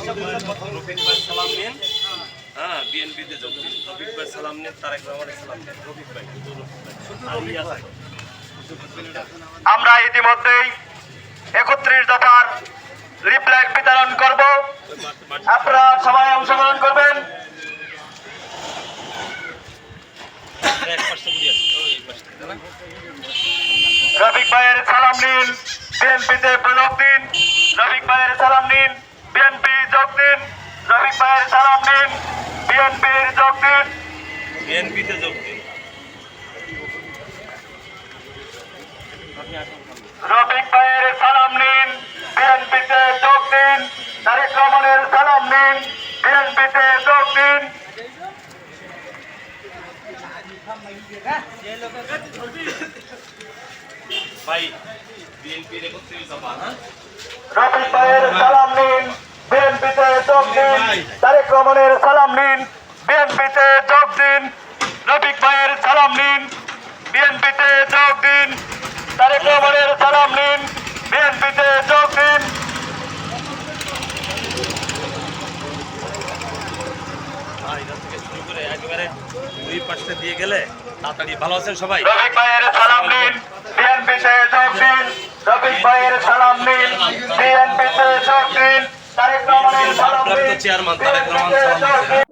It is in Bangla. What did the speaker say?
রফিক ভাই সালাম নিন। হ্যাঁ, বিএনপিতে যোগ দিন। রফিক ভাই সালাম নিন, তারেক রহমানের সালাম নিন। রফিক ভাই, আমরা ইতিমধ্যেই 31 দফার লিফলেট বিতরণ করব, আপনারা সবাই অংশগ্রহণ করবেন। রফিক ভাইয়ের সালাম নিন, বিএনপিতে যোগ দিন। রফিক ভাইয়ের সালাম নিন, বিএনপি যোগ দিন। রফিক ভাইয়ের সালাম নিন, বিএনপির যোগ দিন। বিএনপিতে যোগ দিন। রফিক ভাইয়ের সালাম নিন, বিএনপিতে যোগ দিন। তারেক রহমানের সালাম নিন, বিএনপিতে যোগ দিন। ভাই, বিএনপির 31 দফা, হ্যাঁ? রফিক ভাইয়ের সালাম নিন, বিএনপিতে যোগ দিন। তারেক রহমানের সালাম নিন, বিএনপিতে যোগ দিন। রফিক ভাইয়ের সালাম নিন, বিএনপিতে যোগ দিন। তারেক রহমানের সালাম নিন, বিএনপিতে যোগ দিন। এখান থেকে শুরু করে একেবারে দুই পাশে দিয়ে গেলে তাড়াতাড়ি। ভালো আছেন সবাই? রফিক ভাইয়ের সালাম নিন, বিএনপিতে যোগ দিন। রফিক ভাইয়ের সালাম নিন, বিএনপিতে যোগ দিন। তারেক রহমানের সালাম নিন, চেয়ারম্যান তারেক রহমান বিএনপিতে সালাম যোগ দিচ্ছেন। দিন।